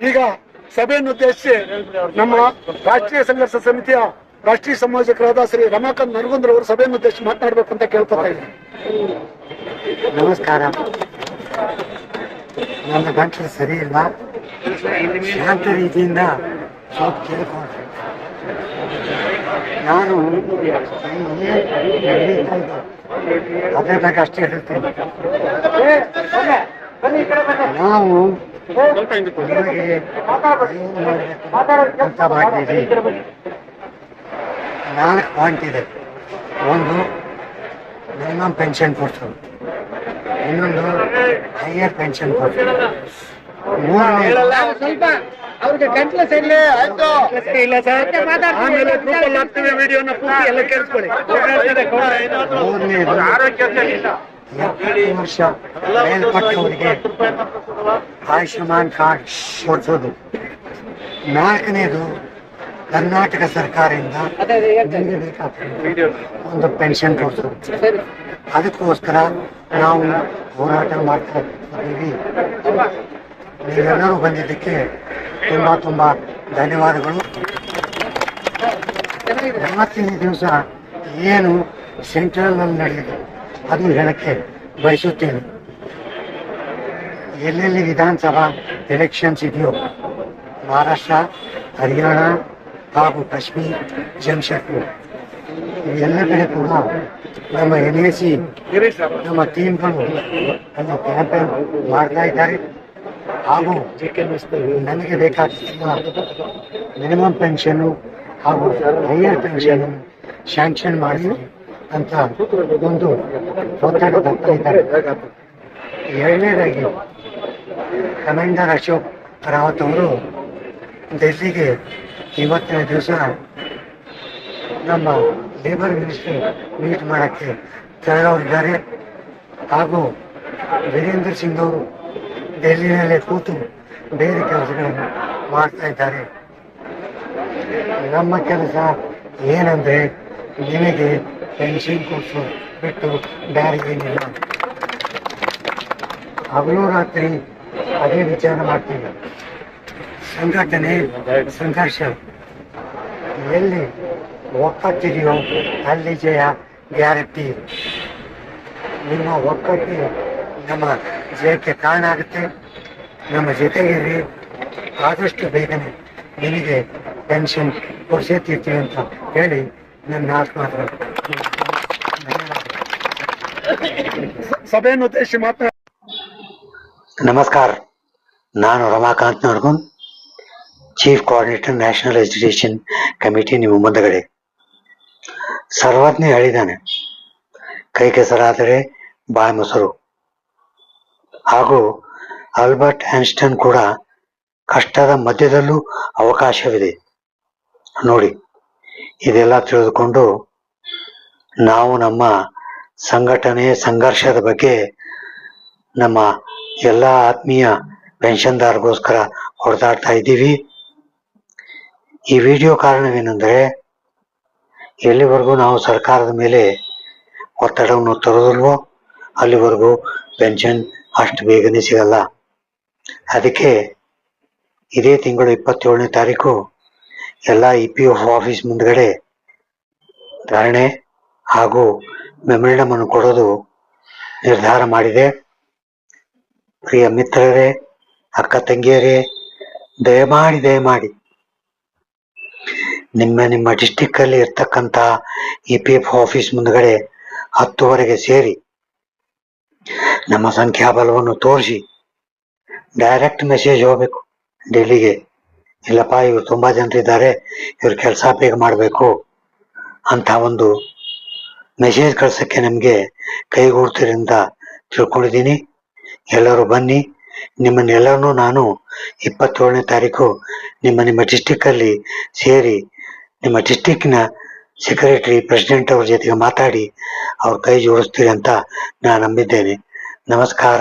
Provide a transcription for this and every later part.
ಈಗ ಸಭೆಯನ್ನು ಉದ್ದೇಶಿಸಿ ನಮ್ಮ ರಾಷ್ಟ್ರೀಯ ಸಂಘರ್ಷ ಸಮಿತಿಯ ರಾಷ್ಟ್ರೀಯ ಸಂಯೋಜಕರಾದ ಶ್ರೀ ರಮಾಕಾಂತ್ ನರಗುಂದ್ರ ಅವರು ಸಭೆಯನ್ನು ಉದ್ದೇಶಿಸಿ ಮಾತನಾಡಬೇಕು ಅಂತ ಕೇಳ್ಕೊತಾ ಇದ್ದೀನಿ. ನಮಸ್ಕಾರ. ನನ್ನ ಗಂಟಲು ಸರಿ ಇಲ್ಲ, ಶಾಂತ ರೀತಿಯಿಂದ ಸ್ವಲ್ಪ ಕೇಳ್ಕೊಂಡ್ರೆ. ನಾನು ಅದ್ರ ಬಗ್ಗೆ ಅಷ್ಟೇ ಹೇಳ್ತೀನಿ. ನಾವು ನಿಮಗೆ ಅಂತ ಮಾಡಿದ್ದೀವಿ. 4 ಪಾಯಿಂಟ್ ಇದೆ. ಒಂದು ಮಿನಿಮಮ್ ಪೆನ್ಷನ್ ಕೊಡ್ಸೋದು, ಇನ್ನೊಂದು ಹೈಯರ್ ಪೆನ್ಷನ್ ಕೊಡ್ಸೋದು, ಅವ್ರಿಗೆ ಗಂಟ್ಲ ಸರಿ ಇಲ್ಲ ಸರ್, ಆಮೇಲೆ ಗ್ರೂಪಲ್ಲಿ ಹಾಕ್ತೀವಿ ವಿಡಿಯೋನ ಪೂರ್ತಿ ಎಲ್ಲ ಕೇಳಿಸ್ಕೊಳ್ಳಿ. ಮೂರನೇದು 70 ವರ್ಷ ಮೇಲ್ಪಟ್ಟವರಿಗೆ ಆಯುಷ್ಮಾನ್ ಕಾರ್ಡ್ ಕೊಡಿಸೋದು. 4ನೇದು ಕರ್ನಾಟಕ ಸರ್ಕಾರದಿಂದ ನಿಮಗೆ ಬೇಕಾಗ್ತದೆ ಒಂದು ಪೆನ್ಷನ್ ಕೊಡಿಸೋದು. ಅದಕ್ಕೋಸ್ಕರ ನಾವು ಹೋರಾಟ ಮಾಡ್ತಾ ಇದ್ದೀವಿ. ನೀವೆಲ್ಲರೂ ಬಂದಿದ್ದಕ್ಕೆ ತುಂಬಾ ಧನ್ಯವಾದಗಳು. 40ನೇ ದಿವಸ ಏನು ಸೆಂಟ್ರಲ್ನಲ್ಲಿ ನಡೆದಿದೆ ಅದು ಹೇಳಕ್ಕೆ ಬಯಸುತ್ತೇನೆ. ಎಲ್ಲೆಲ್ಲಿ ವಿಧಾನಸಭಾ ಎಲೆಕ್ಷನ್ಸ್ ಇದೆಯೋ ಮಹಾರಾಷ್ಟ್ರ, ಹರಿಯಾಣ ಹಾಗೂ ಕಾಶ್ಮೀರ್, ಜಮ್ಶೆಡ್ಪುರ್ ಎಲ್ಲ ಕಡೆ ಕೂಡ ನಮ್ಮ NAC ನಮ್ಮ ಟೀಮ್ಗಳು ಅಲ್ಲಿ ಕ್ಯಾಂಪೇನ್ ಮಾಡ್ತಾ ಇದ್ದಾರೆ. ಹಾಗೂ ನನಗೆ ಬೇಕಾದ ಮಿನಿಮಮ್ ಪೆನ್ಷನ್ನು ಹಾಗೂ ಹೈಯರ್ ಪೆನ್ಷನ್ ಸ್ಯಾಂಕ್ಷನ್ ಮಾಡಿ ಅಂತ ಒಂದು ಒತ್ತಡ ಬರ್ತಾ ಇದ್ದಾರೆ. 2ನೇದಾಗಿ ಕಮಾಂಡರ್ ಅಶೋಕ್ ರಾವತ್ ಅವರು ಡೆಲ್ಲಿಗೆ ಇವತ್ತಿನ ದಿವಸ ನಮ್ಮ ಲೇಬರ್ ಮಿನಿಸ್ಟ್ರಿ ಮೀಟ್ ಮಾಡೋಕ್ಕೆ ತೆರಳೋರಿದ್ದಾರೆ. ಹಾಗೂ ವೀರೇಂದ್ರ ಸಿಂಗ್ ಅವರು ಡೆಲ್ಲಿನಲ್ಲೇ ಕೂತು ಬೇರೆ ಕೆಲಸಗಳನ್ನು ಮಾಡ್ತಾ ಇದ್ದಾರೆ. ನಮ್ಮ ಕೆಲಸ ಏನಂದ್ರೆ ನಿಮಗೆ ಪೆನ್ಷನ್ ಕೊಡಿಸೋ ಬಿಟ್ಟು ಬೇರೆ ಏನಿಲ್ಲ. ಹಗಲು ರಾತ್ರಿ ಅದೇ ವಿಚಾರ ಮಾಡ್ತೀವಿ. ಸಂಘಟನೆ ಸಂಘರ್ಷ ಎಲ್ಲಿ ಒಕ್ಕಟ್ಟಿದೆಯೋ ಅಲ್ಲಿ ಜಯ ಗ್ಯಾರಂಟಿ. ನಿಮ್ಮ ಒಕ್ಕಟ್ಟು ನಮ್ಮ ಜಯಕ್ಕೆ ಕಾರಣ ಆಗುತ್ತೆ. ನಮ್ಮ ಜೊತೆಗಿರಿ, ಆದಷ್ಟು ಬೇಗನೆ ನಿಮಗೆ ಪೆನ್ಷನ್ ಕೊಡಿಸೇ ತೀರ್ತೀವಿ ಅಂತ ಹೇಳಿ ನನ್ನ ಆತ್ಮಾತ್ರ ಸಭೆಯನ್ನು ಉದ್ದೇಶಿಸಿ ಮಾತನಾಡ. ನಮಸ್ಕಾರ. ನಾನು Ramakant Nargund, chief coordinator national education committee. ನಿಮ್ಮ ಮುಂದಗಡೆ ಸರ್ವಜ್ಞ ಹೇಳಿದ್ದಾನೆ, ಕೈ ಕೆಸರಾದರೆ ಬಾಯಿ ಮೊಸರು. ಹಾಗೂ ಆಲ್ಬರ್ಟ್ ಐನ್ಸ್ಟೈನ್ ಕೂಡ ಕಷ್ಟದ ಮಧ್ಯದಲ್ಲೂ ಅವಕಾಶವಿದೆ ನೋಡಿ. ಇದೆಲ್ಲ ತಿಳಿದುಕೊಂಡು ನಾವು ನಮ್ಮ ಸಂಘಟನೆ ಸಂಘರ್ಷದ ಬಗ್ಗೆ ನಮ್ಮ ಎಲ್ಲ ಆತ್ಮೀಯ ಪೆನ್ಷನ್ದಾರರಿಗೋಸ್ಕರ ಹೊಡೆದಾಡ್ತಾ ಇದ್ದೀವಿ. ಈ ವಿಡಿಯೋ ಕಾರಣವೇನೆಂದರೆ, ಎಲ್ಲಿವರೆಗೂ ನಾವು ಸರ್ಕಾರದ ಮೇಲೆ ಒತ್ತಡವನ್ನು ತರೋದಿಲ್ವೋ ಅಲ್ಲಿವರೆಗೂ ಪೆನ್ಷನ್ ಅಷ್ಟು ಬೇಗನೆ ಸಿಗಲ್ಲ. ಅದಕ್ಕೆ ಇದೇ ತಿಂಗಳು 27ನೇ ತಾರೀಕು ಎಲ್ಲ EPF ಆಫೀಸ್ ಮುಂದ್ಗಡೆ ಧರಣಿ ಹಾಗೂ ಮೆಮೊರಂಡಮ್ ಅನ್ನು ಕೊಡೋದು ನಿರ್ಧಾರ ಮಾಡಿದೆ. ಪ್ರಿಯ ಮಿತ್ರರೇ, ಅಕ್ಕ ತಂಗಿಯರೇ, ದಯಮಾಡಿ ನಿಮ್ಮ ಡಿಸ್ಟಿಕ್ ಅಲ್ಲಿ ಇರ್ತಕ್ಕಂಥ EPF ಆಫೀಸ್ ಮುಂದ್ಗಡೆ 10ವರೆಗೆ ಸೇರಿ ನಮ್ಮ ಸಂಖ್ಯಾಬಲವನ್ನು ತೋರಿಸಿ ಡೈರೆಕ್ಟ್ ಮೆಸೇಜ್ ಹೋಗ್ಬೇಕು ಡೆಲ್ಲಿಗೆ. ಇಲ್ಲಪ್ಪ, ಇವ್ರು ತುಂಬಾ ಜನರಿದ್ದಾರೆ, ಇವ್ರ ಕೆಲಸ ಬೇಗ ಮಾಡಬೇಕು ಅಂತ ಒಂದು ಮೆಸೇಜ್ ಕಳ್ಸಕ್ಕೆ ನಮಗೆ ಕೈಗೂಡ್ತಿರಿಂದ ತಿಳ್ಕೊಂಡಿದ್ದೀನಿ. ಎಲ್ಲರೂ ಬನ್ನಿ. ನಿಮ್ಮನ್ನೆಲ್ಲರನ್ನೂ ನಾನು 27ನೇ ತಾರೀಕು ನಿಮ್ಮ ಡಿಸ್ಟಿಕ್ ಅಲ್ಲಿ ಸೇರಿ ನಿಮ್ಮ ಡಿಸ್ಟಿಕ್ನ ಸೆಕ್ರೆಟರಿ, ಪ್ರೆಸಿಡೆಂಟ್ ಅವ್ರ ಜೊತೆಗೆ ಮಾತಾಡಿ ಅವ್ರ ಕೈ ಜೋಡಿಸ್ತೀರಿ ಅಂತ ನಾನು ನಂಬಿದ್ದೇನೆ. ನಮಸ್ಕಾರ.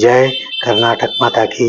ಜೈ ಕರ್ನಾಟಕ ಮಾತಾ ಕಿ